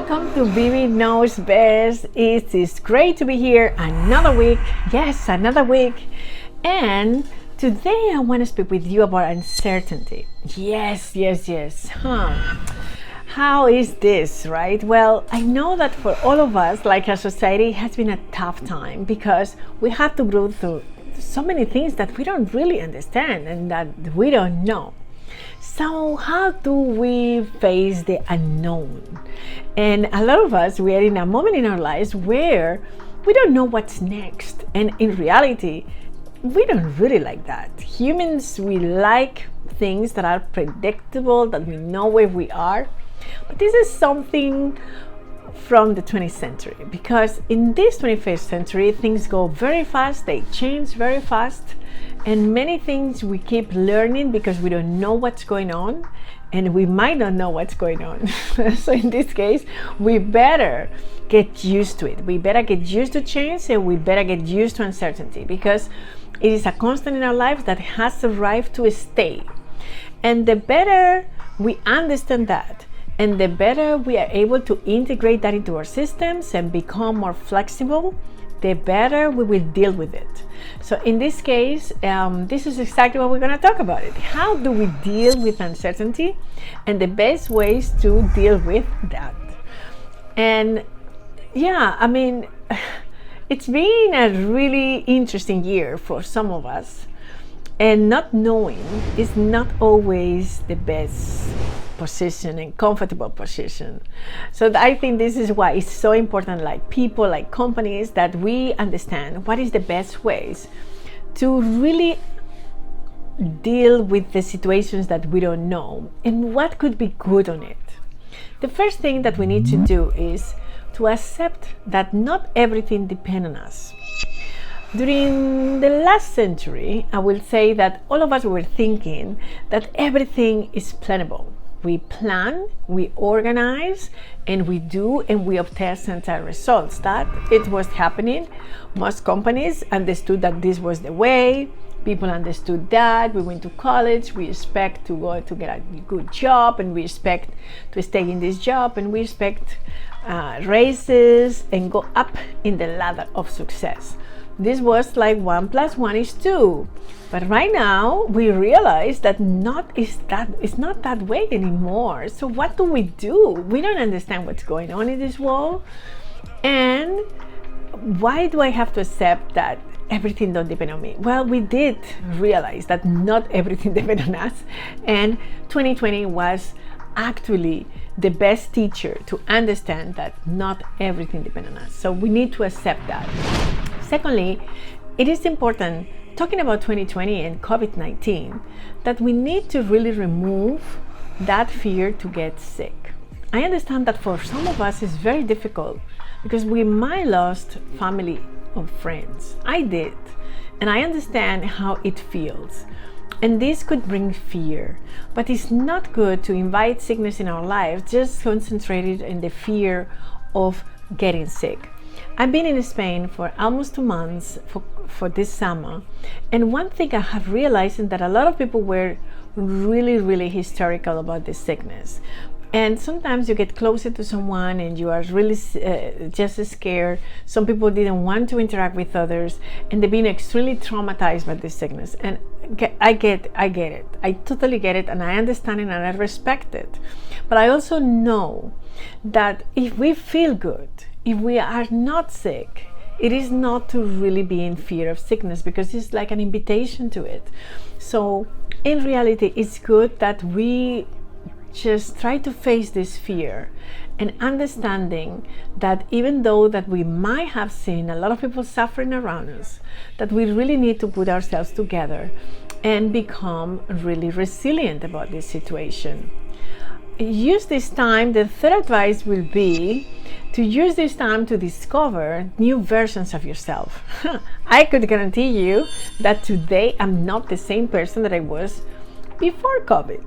Welcome to Vivi Knows Best. It is great to be here another week. Yes, another week. And today I want to speak with you about uncertainty. Yes. How is this, right? Well, I know that for all of us, like our society, it has been a tough time because we have to go through so many things that we don't really understand and that we don't know. So how do we face the unknown? And a lot of us, we are in a moment in our lives where we don't know what's next. And in reality, we don't really like that. Humans, we like things that are predictable, that we know where we are. But this is something from the 20th century, because in this 21st century, things go very fast, they change very fast. And many things we keep learning because we don't know what's going on, and we might not know what's going on. So in this case, we better get used to it. We better get used to change, and we better get used to uncertainty, because it is a constant in our lives that has arrived to stay. And the better we understand that, and the better we are able to integrate that into our systems and become more flexible, the better we will deal with it. So in this case, this is exactly what we're going to talk about it. How do we deal with uncertainty and the best ways to deal with that? And yeah, I mean, it's been a really interesting year for some of us, and not knowing is not always the best position and comfortable position. So I think this is why it's so important, like people, like companies, that we understand what is the best ways to really deal with the situations that we don't know and what could be good on it. The first thing that we need to do is to accept that not everything depends on us. During the last century, I will say that all of us were thinking that everything is plannable. We plan, we organize, and we do, and we obtain certain results. That it was happening. Most companies understood that this was the way. People understood that. We went to college. We expect to go to get a good job, and we expect to stay in this job, and we expect raises and go up in the ladder of success. This was like 1 + 1 = 2. But right now we realize that it's not that way anymore. So what do? We don't understand what's going on in this world. And why do I have to accept that everything don't depend on me? Well, we did realize that not everything depends on us. And 2020 was actually the best teacher to understand that not everything depends on us. So we need to accept that. Secondly, it is important, talking about 2020 and COVID-19, that we need to really remove that fear to get sick. I understand that for some of us it's very difficult because we might lost family or friends. I did, and I understand how it feels. And this could bring fear, but it's not good to invite sickness in our lives just concentrated in the fear of getting sick. I've been in Spain for almost 2 months for this summer, and one thing I have realized is that a lot of people were really hysterical about this sickness. And sometimes you get closer to someone and you are really just scared. Some people didn't want to interact with others, and they've been extremely traumatized by this sickness. And I get it. I totally get it, and I understand it, and I respect it. But I also know that if we feel good, if we are not sick, it is not to really be in fear of sickness, because it's like an invitation to it. So in reality, it's good that we just try to face this fear, and understanding that even though that we might have seen a lot of people suffering around us, that we really need to put ourselves together and become really resilient about this situation. Use this time, the third advice will be to use this time to discover new versions of yourself. I could guarantee you that today I'm not the same person that I was before COVID.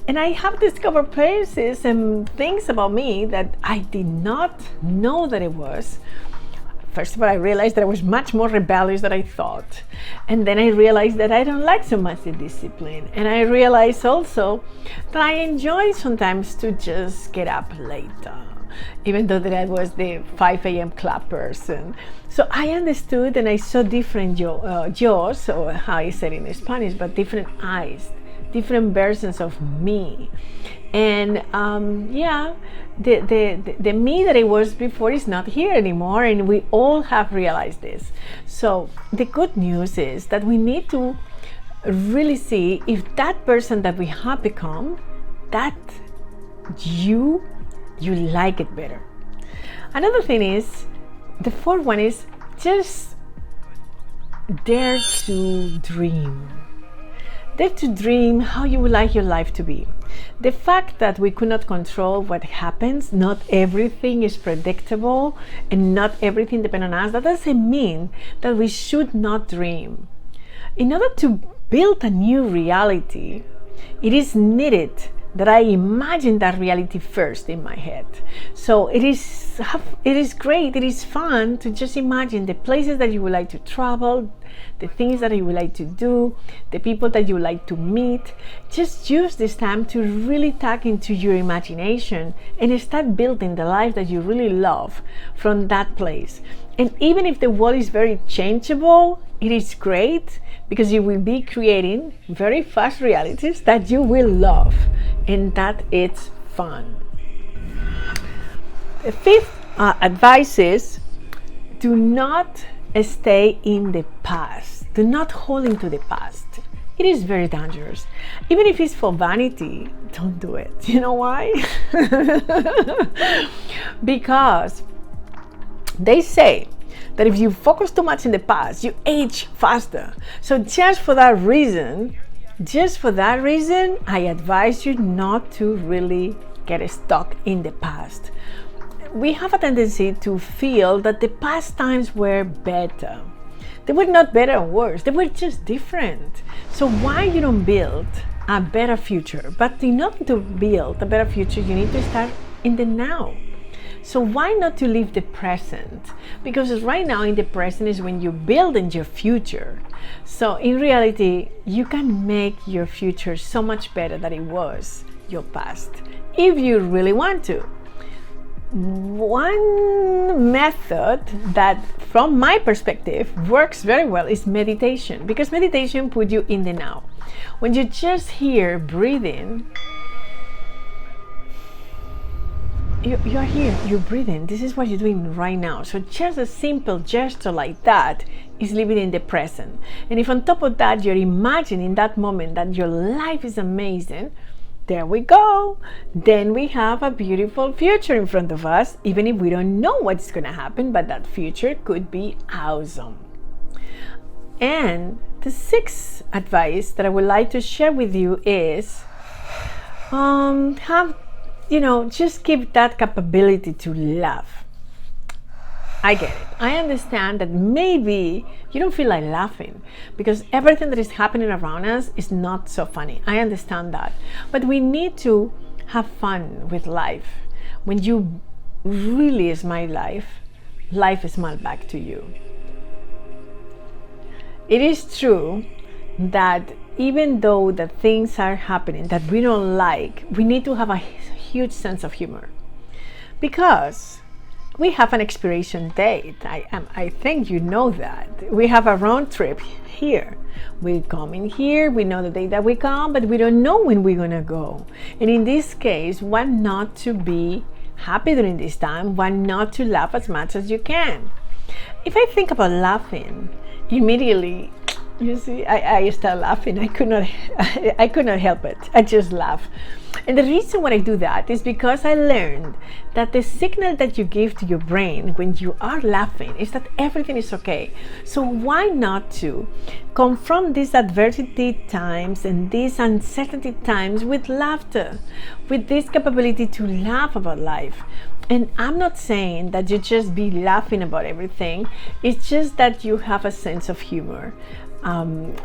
And I have discovered places and things about me that I did not know that it was. First of all, I realized that I was much more rebellious than I thought. And then I realized that I don't like so much the discipline. And I realized also that I enjoy sometimes to just get up later. even though that I was the 5 a.m. club person. So I understood, and I saw different jaws, or how I said in Spanish, but different eyes, different versions of me. And the me that I was before is not here anymore, and we all have realized this. So the good news is that we need to really see if that person that we have become, that you like it better. Another thing is, the fourth one is just dare to dream. Dare to dream how you would like your life to be. The fact that we could not control what happens, not everything is predictable, and not everything depends on us, that doesn't mean that we should not dream. In order to build a new reality, it is needed that I imagine that reality first in my head. So it is great, it is fun to just imagine the places that you would like to travel, the things that you would like to do, the people that you would like to meet. Just use this time to really tap into your imagination and start building the life that you really love from that place. And even if the world is very changeable, it is great, because you will be creating very fast realities that you will love, and that it's fun. The fifth advice is, do not stay in the past. Do not hold into the past. It is very dangerous. Even if it's for vanity, don't do it. You know why? Because they say that if you focus too much in the past, you age faster. So just for that reason, I advise you not to really get stuck in the past. We have a tendency to feel that the past times were better. They were not better or worse, they were just different. So why you don't build a better future? But in order to build a better future, you need to start in the now. So why not to live the present? Because right now in the present is when you build in your future. So in reality, you can make your future so much better than it was your past, if you really want to. One method that, from my perspective, works very well is meditation, because meditation puts you in the now. When you just hear breathing, you are here, you're breathing. This is what you're doing right now. So just a simple gesture like that is living in the present. And if on top of that you're imagining that moment that your life is amazing, there we go. Then we have a beautiful future in front of us, even if we don't know what's going to happen, but that future could be awesome. And the sixth advice that I would like to share with you is just keep that capability to laugh. I get it. I understand that maybe you don't feel like laughing because everything that is happening around us is not so funny. I understand that. But we need to have fun with life. When you really smile life smiles back to you. It is true that even though the things are happening that we don't like, we need to have a huge sense of humor, because we have an expiration date. I think you know that. We have a round trip here. We come in here, we know the day that we come, but we don't know when we're gonna go. And in this case, why not to be happy during this time? Why not to laugh as much as you can? If I think about laughing, immediately, you see, I start laughing. I could not help it. I just laugh. And the reason why I do that is because I learned that the signal that you give to your brain when you are laughing is that everything is okay. So why not to confront these adversity times and these uncertainty times with laughter, with this capability to laugh about life? And I'm not saying that you just be laughing about everything. It's just that you have a sense of humor.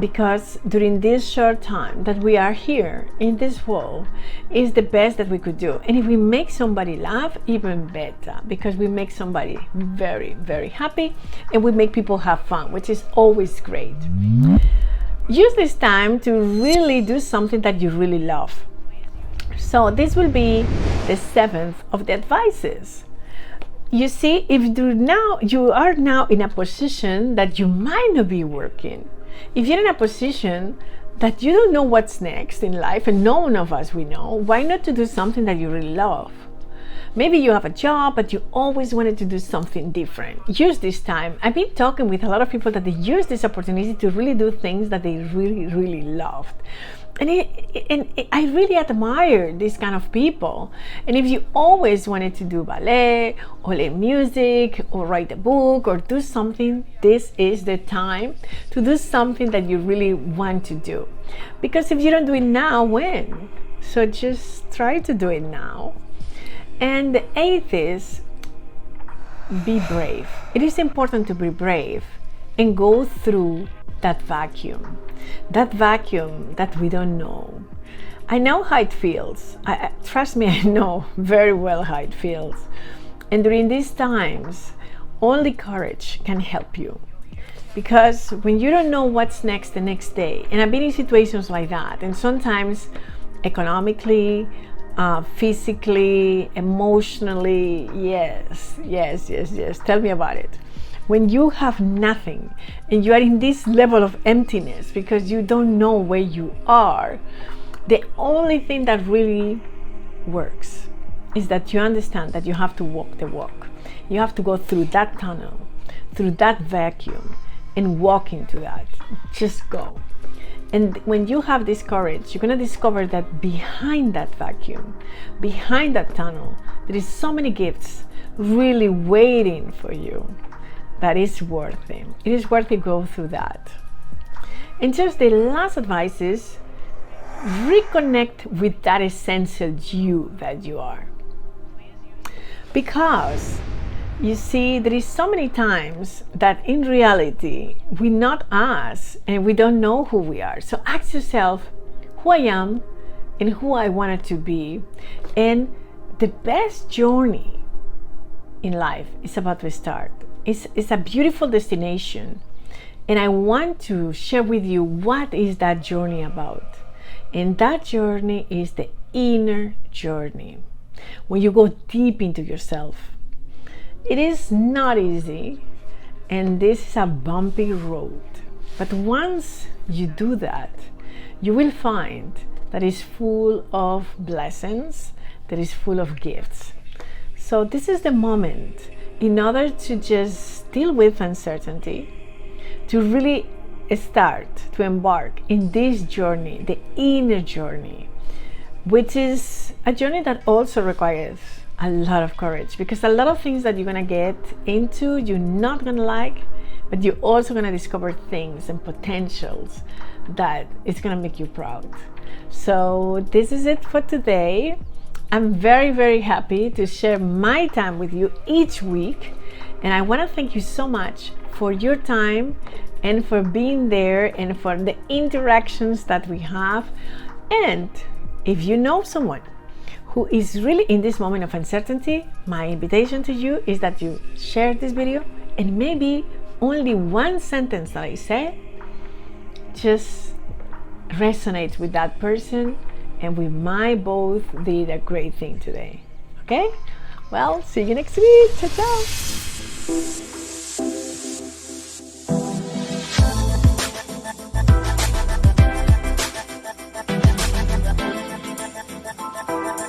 Because during this short time that we are here in this world is the best that we could do. And if we make somebody laugh, even better, because we make somebody very, very happy and we make people have fun, which is always great. Use this time to really do something that you really love. So this will be the 7th of the advices. You see, if you are now in a position that you might not be working, if you're in a position that you don't know what's next in life, and none of us we know, why not to do something that you really love? Maybe you have a job, but you always wanted to do something different. Use this time. I've been talking with a lot of people that they use this opportunity to really do things that they really, really loved. And I really admire these kind of people. And if you always wanted to do ballet or play music or write a book or do something, this is the time to do something that you really want to do. Because if you don't do it now, when? So just try to do it now. And the 8th is be brave. It is important to be brave and go through that vacuum that we don't know. I know how it feels. Trust me, I know very well how it feels. And during these times, only courage can help you. Because when you don't know what's next the next day, and I've been in situations like that, and sometimes economically, physically, emotionally, yes. Tell me about it. When you have nothing and you are in this level of emptiness because you don't know where you are, the only thing that really works is that you understand that you have to walk the walk. You have to go through that tunnel, through that vacuum, and walk into that. Just go. And when you have this courage, you're going to discover that behind that vacuum, behind that tunnel, there is so many gifts really waiting for you. That is worth it. It is worth it to go through that. And just the last advice is reconnect with that essential you that you are. Because you see, there is so many times that in reality, we're not us and we don't know who we are. So ask yourself who I am and who I wanted to be. And the best journey in life is about to start. It's a beautiful destination, and I want to share with you what is that journey about. And that journey is the inner journey. When you go deep into yourself, it is not easy, and this is a bumpy road. But once you do that, you will find that it's full of blessings, that is full of gifts. So this is the moment in order to just deal with uncertainty, to really start to embark in this journey, the inner journey, which is a journey that also requires a lot of courage, because a lot of things that you're gonna get into, you're not gonna like, but you're also gonna discover things and potentials that is gonna make you proud. So this is it for today. I'm very, very happy to share my time with you each week. And I want to thank you so much for your time and for being there and for the interactions that we have. And if you know someone who is really in this moment of uncertainty, my invitation to you is that you share this video, and maybe only one sentence that I say just resonates with that person, and we might both did a great thing today. Okay? Well, see you next week. Ciao, ciao.